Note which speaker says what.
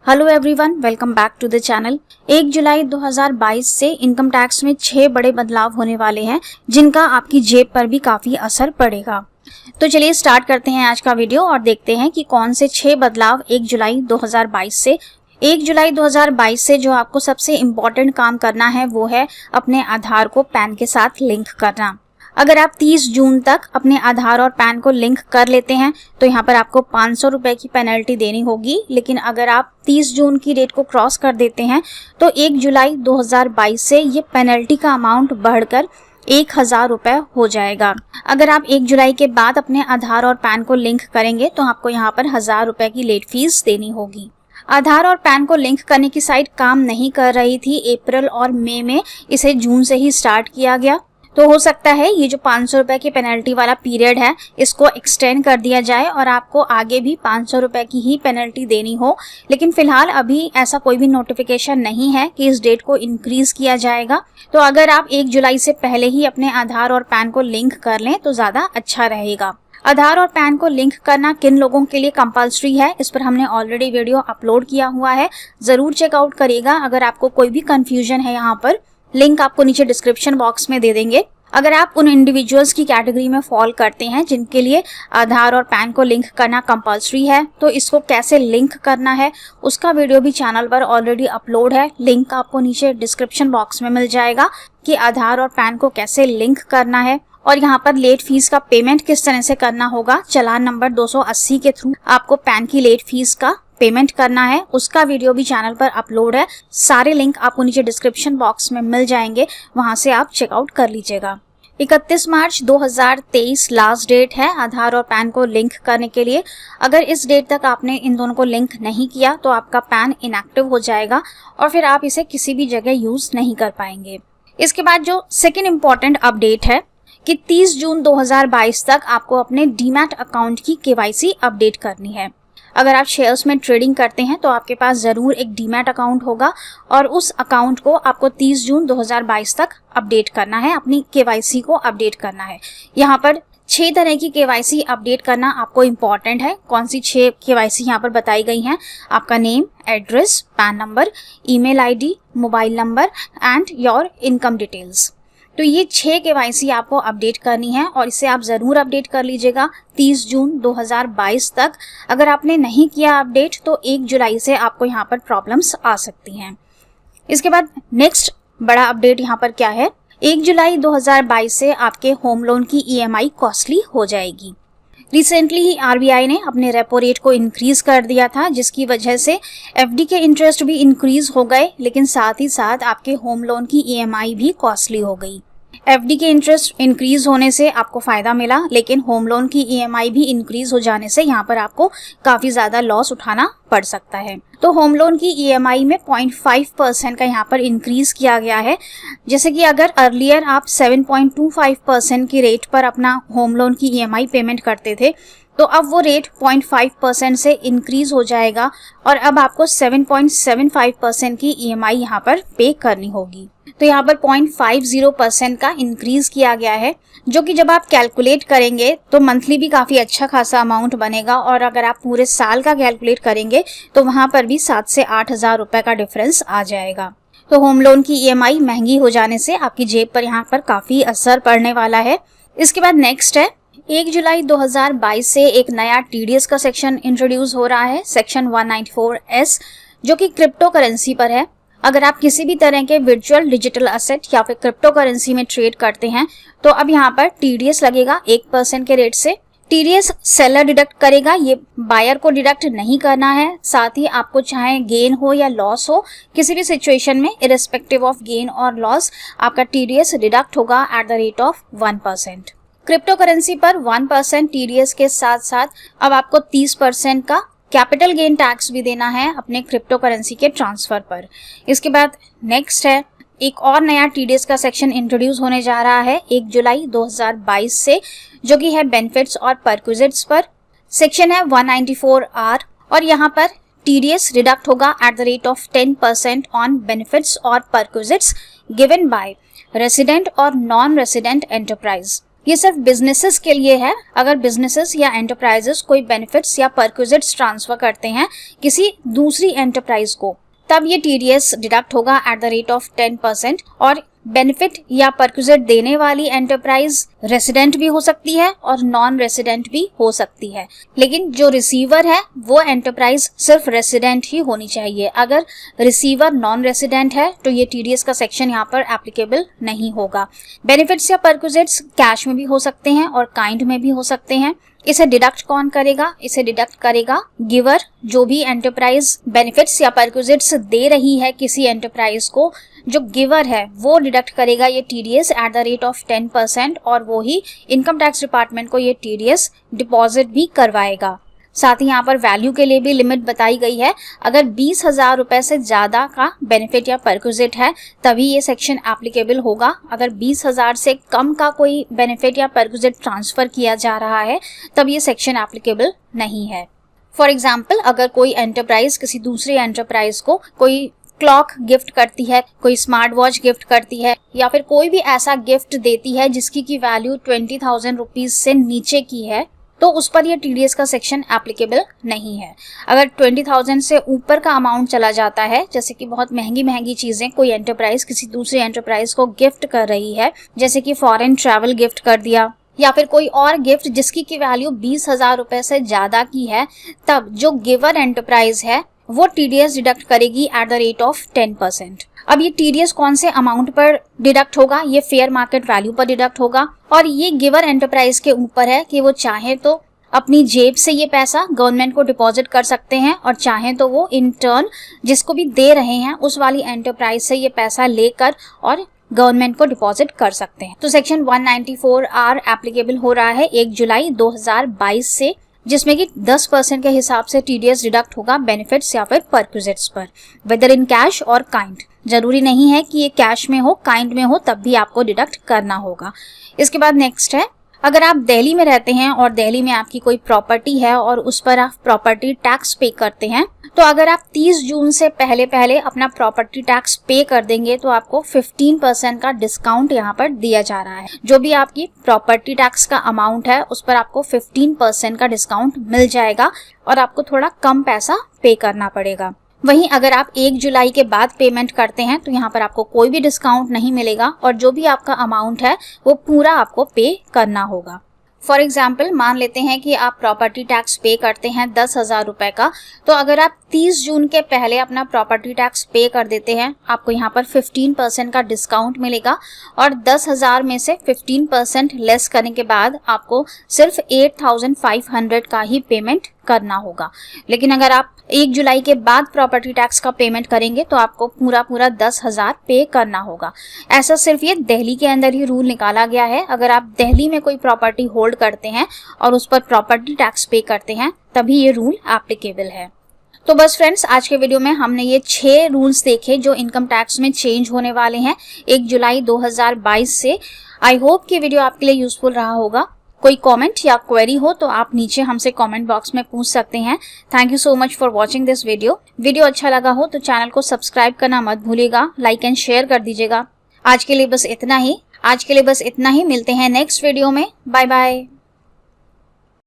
Speaker 1: Hello everyone, welcome back to the channel. 1 जुलाई 2022 से income tax में 6 बड़े बदलाव होने वाले हैं जिनका आपकी जेब पर भी काफी असर पड़ेगा। तो चलिए स्टार्ट करते हैं आज का वीडियो और देखते हैं कि कौन से 6 बदलाव 1 जुलाई 2022 से जो आपको सबसे इम्पोर्टेंट काम करना है वो है अपने आधार को पैन के साथ लिंक करना। अगर आप 30 जून तक अपने आधार और पैन को लिंक कर लेते हैं तो यहाँ पर आपको 500 रुपए की पेनल्टी देनी होगी, लेकिन अगर आप 30 जून की डेट को क्रॉस कर देते हैं तो 1 जुलाई 2022 से ये पेनल्टी का अमाउंट बढ़कर 1000 रुपए हो जाएगा। अगर आप 1 जुलाई के बाद अपने आधार और पैन को लिंक करेंगे तो आपको यहाँ पर 1000 रुपए की लेट फीस देनी होगी। आधार और पैन को लिंक करने की साइट काम नहीं कर रही थी अप्रैल और मई में, इसे जून से ही स्टार्ट किया गया। तो हो सकता है ये जो 500 रुपए की पेनल्टी वाला पीरियड है इसको एक्सटेंड कर दिया जाए और आपको आगे भी 500 रुपए की ही पेनल्टी देनी हो, लेकिन फिलहाल अभी ऐसा कोई भी नोटिफिकेशन नहीं है कि इस डेट को इंक्रीज किया जाएगा। तो अगर आप 1 जुलाई से पहले ही अपने आधार और पैन को लिंक कर लें तो ज्यादा अच्छा रहेगा। आधार और पैन को लिंक करना किन लोगों के लिए कंपलसरी है, इस पर हमने ऑलरेडी वीडियो अपलोड किया हुआ है, जरूर चेकआउट करिएगा। अगर आपको कोई भी कंफ्यूजन है यहाँ पर, लिंक आपको नीचे डिस्क्रिप्शन बॉक्स में दे देंगे। अगर आप उन इंडिविजुअल्स की कैटेगरी में फॉल करते हैं जिनके लिए आधार और पैन को लिंक करना कंपलसरी है तो इसको कैसे लिंक करना है उसका वीडियो भी चैनल पर ऑलरेडी अपलोड है। लिंक आपको नीचे डिस्क्रिप्शन बॉक्स में मिल जाएगा कि आधार और पैन को कैसे लिंक करना है और यहाँ पर लेट फीस का पेमेंट किस तरह से करना होगा। चालान नंबर 280 के थ्रू आपको पैन की लेट फीस का पेमेंट करना है, उसका वीडियो भी चैनल पर अपलोड है। सारे लिंक आपको नीचे डिस्क्रिप्शन बॉक्स में मिल जाएंगे, वहां से आप चेकआउट कर लीजिएगा। 31 मार्च 2023 लास्ट डेट है आधार और पैन को लिंक करने के लिए। अगर इस डेट तक आपने इन दोनों को लिंक नहीं किया तो आपका पैन इनएक्टिव हो जाएगा और फिर आप इसे किसी भी जगह यूज नहीं कर पाएंगे। इसके बाद जो सेकेंड इम्पोर्टेंट अपडेट है कि 30 जून 2022 तक आपको अपने डीमैट अकाउंट की केवाईसी अपडेट करनी है। अगर आप शेयर्स में ट्रेडिंग करते हैं तो आपके पास जरूर एक डीमैट अकाउंट होगा और उस अकाउंट को आपको 30 जून 2022 तक अपडेट करना है, अपनी केवाईसी को अपडेट करना है। यहाँ पर 6 तरह की केवाईसी अपडेट करना आपको इम्पोर्टेंट है। कौन सी 6 केवाईसी यहाँ पर बताई गई हैं? आपका name, address, pan number, email ID, mobile number and your income details. तो ये 6 केवाईसी आपको अपडेट करनी है और इसे आप जरूर अपडेट कर लीजिएगा 30 जून 2022 तक। अगर आपने नहीं किया अपडेट तो 1 जुलाई से आपको यहाँ पर प्रॉब्लम्स आ सकती हैं। इसके बाद नेक्स्ट बड़ा अपडेट यहाँ पर क्या है, 1 जुलाई 2022 से आपके होम लोन की EMI कॉस्टली हो जाएगी। रिसेंटली ही RBI ने अपने रेपो रेट को इंक्रीज कर दिया था, जिसकी वजह से FD के इंटरेस्ट भी इंक्रीज हो गए, लेकिन साथ ही साथ आपके होम लोन की EMI भी कॉस्टली हो गई। FD के इंटरेस्ट इंक्रीज होने से आपको फायदा मिला, लेकिन होम लोन की EMI भी इंक्रीज हो जाने से यहाँ पर आपको काफी ज्यादा लॉस उठाना पड़ सकता है। तो होम लोन की EMI में 0.5% का यहाँ पर इंक्रीज किया गया है। जैसे कि अगर अर्लियर आप 7.25% की रेट पर अपना होम लोन की EMI पेमेंट करते थे तो अब वो रेट 0.5% से इंक्रीज हो जाएगा और अब आपको 7.75% की EMI यहाँ पर पे करनी होगी। तो यहाँ पर 0.50% का इंक्रीज किया गया है, जो कि जब आप कैलकुलेट करेंगे तो मंथली भी काफी अच्छा खासा अमाउंट बनेगा और अगर आप पूरे साल का कैलकुलेट करेंगे तो वहां पर भी 7 से 8,000 रुपए का डिफरेंस आ जाएगा। तो होम लोन की EMI महंगी हो जाने से आपकी जेब पर यहाँ पर काफी असर पड़ने वाला है। इसके बाद नेक्स्ट है 1 जुलाई 2022 से एक नया TDS का सेक्शन इंट्रोड्यूस हो रहा है, सेक्शन 194S, जो कि क्रिप्टो करेंसी पर है। अगर आप किसी भी तरह के वर्चुअल डिजिटल असेट या फिर क्रिप्टो करेंसी में ट्रेड करते हैं तो अब यहाँ पर TDS लगेगा 1% के रेट से। TDS सेलर डिडक्ट करेगा, ये बायर को डिडक्ट नहीं करना है। साथ ही आपको चाहे गेन हो या लॉस हो, किसी भी सिचुएशन में इरेस्पेक्टिव ऑफ गेन और लॉस आपका TDS डिडक्ट होगा at the rate of 1%। Crypto currency पर 1% TDS के साथ साथ अब आपको 30% का कैपिटल गेन टैक्स भी देना है अपने क्रिप्टो करेंसी के ट्रांसफर पर। इसके बाद नेक्स्ट है एक और नया TDS का सेक्शन इंट्रोड्यूस होने जा रहा है 1 जुलाई 2022 से, जो कि है बेनिफिट्स और परक्विजिट्स पर। सेक्शन है 194R और यहाँ पर TDS डिडक्ट होगा at the rate of 10% on benefits और परक्विजिट्स गिवन बाय रेसिडेंट और नॉन रेसिडेंट एंटरप्राइज। ये सिर्फ बिजनेसेस के लिए है। अगर बिजनेसेस या एंटरप्राइजेस कोई बेनिफिट्स या परक्विजिट्स ट्रांसफर करते हैं किसी दूसरी एंटरप्राइज को, तब ये टीडीएस डिडक्ट होगा एट द रेट ऑफ 10%। और बेनिफिट या परक्विजिट देने वाली एंटरप्राइज रेसिडेंट भी हो सकती है और नॉन रेसिडेंट भी हो सकती है, लेकिन जो रिसीवर है वो एंटरप्राइज सिर्फ रेसिडेंट ही होनी चाहिए। अगर रिसीवर नॉन रेसिडेंट है तो ये टीडीएस का सेक्शन यहाँ पर एप्लीकेबल नहीं होगा। बेनिफिट्स या परक्विजिट्स कैश में भी हो सकते हैं और काइंड में भी हो सकते हैं। इसे डिडक्ट कौन करेगा? इसे डिडक्ट करेगा गिवर। जो भी एंटरप्राइज बेनिफिट्स या परक्विजिट्स दे रही है किसी एंटरप्राइज को, जो गिवर है वो डिडक्ट करेगा ये TDS at the rate of 10%, और वो ही इनकम टैक्स डिपार्टमेंट को ये टीडीएस डिपॉजिट भी करवाएगा। साथ ही यहाँ पर वैल्यू के लिए भी लिमिट बताई गई है। अगर 20,000 रुपए से ज्यादा का बेनिफिट या परक्विजिट है तभी ये सेक्शन एप्लीकेबल होगा। अगर 20,000 से कम का कोई बेनिफिट या परक्विजिट ट्रांसफर किया जा रहा है तब ये सेक्शन एप्लीकेबल नहीं है। फॉर एग्जाम्पल, अगर कोई एंटरप्राइज किसी दूसरी एंटरप्राइज को कोई क्लॉक गिफ्ट करती है, कोई स्मार्ट वॉच गिफ्ट करती है, या फिर कोई भी ऐसा गिफ्ट देती है जिसकी की वैल्यू 20,000 रुपीज से नीचे की है, तो उस पर यह टीडीएस का सेक्शन एप्लीकेबल नहीं है। अगर 20,000 से ऊपर का अमाउंट चला जाता है, जैसे कि बहुत महंगी महंगी चीजें कोई एंटरप्राइज किसी दूसरी एंटरप्राइज को गिफ्ट कर रही है, जैसे कि फॉरेन ट्रैवल गिफ्ट कर दिया या फिर कोई और गिफ्ट जिसकी की वैल्यू 20,000 रुपए से ज्यादा की है, तब जो गिवर एंटरप्राइज है वो टीडीएस डिडक्ट करेगी एट द रेट ऑफ 10%। अब ये टीडीएस कौन से अमाउंट पर डिडक्ट होगा? ये फेयर मार्केट वैल्यू पर डिडक्ट होगा, और ये गिवर एंटरप्राइज के ऊपर है कि वो चाहे तो अपनी जेब से ये पैसा गवर्नमेंट को डिपॉजिट कर सकते हैं, और चाहे तो वो इन टर्न जिसको भी दे रहे हैं उस वाली एंटरप्राइज से ये पैसा लेकर और गवर्नमेंट को डिपॉजिट कर सकते हैं। तो सेक्शन 194R एप्लीकेबल हो रहा है 1 जुलाई 2022 से, जिसमें कि 10% के हिसाब से टीडीएस डिडक्ट होगा बेनिफिट्स या फिर परक्विजिट्स पर, वेदर इन कैश और काइंड। जरूरी नहीं है कि ये कैश में हो, काइंड में हो, तब भी आपको डिडक्ट करना होगा। इसके बाद नेक्स्ट है, अगर आप दिल्ली में रहते हैं और दिल्ली में आपकी कोई प्रॉपर्टी है और उस पर आप प्रॉपर्टी टैक्स पे करते हैं, तो अगर आप 30 जून से पहले अपना प्रॉपर्टी टैक्स पे कर देंगे तो आपको 15% का डिस्काउंट यहाँ पर दिया जा रहा है। जो भी आपकी प्रॉपर्टी टैक्स का अमाउंट है उस पर आपको 15% का डिस्काउंट मिल जाएगा और आपको थोड़ा कम पैसा पे करना पड़ेगा। वहीं अगर आप 1 जुलाई के बाद पेमेंट करते हैं तो यहाँ पर आपको कोई भी डिस्काउंट नहीं मिलेगा और जो भी आपका अमाउंट है वो पूरा आपको पे करना होगा। फॉर एग्जाम्पल, मान लेते हैं कि आप प्रॉपर्टी टैक्स पे करते हैं 10,000 रुपए का, तो अगर आप 30 जून के पहले अपना प्रॉपर्टी टैक्स पे कर देते हैं, आपको यहाँ पर 15% का डिस्काउंट मिलेगा और 10,000 में से 15% लेस करने के बाद आपको सिर्फ 8,500 का ही पेमेंट करना होगा। लेकिन अगर आप 1 जुलाई के बाद प्रॉपर्टी टैक्स का पेमेंट करेंगे तो आपको पूरा 10,000 पे करना होगा। ऐसा सिर्फ ये दिल्ली के अंदर ही रूल निकाला गया है। अगर आप दिल्ली में कोई प्रॉपर्टी होल्ड करते हैं और उस पर प्रॉपर्टी टैक्स पे करते हैं तभी ये रूल एप्लीकेबल है। तो बस फ्रेंड्स, आज के वीडियो में हमने ये 6 रूल्स देखे जो इनकम टैक्स में चेंज होने वाले हैं 1 जुलाई 2022 से। आई होप कि वीडियो आपके लिए यूजफुल रहा होगा। कोई कमेंट या क्वेरी हो तो आप नीचे हमसे कमेंट बॉक्स में पूछ सकते हैं। Thank you so much for watching this video. Video अच्छा लगा हो तो चैनल को सब्सक्राइब करना मत भूलिएगा, लाइक एंड शेयर कर दीजिएगा। आज के लिए बस इतना ही। मिलते हैं नेक्स्ट वीडियो में। Bye bye.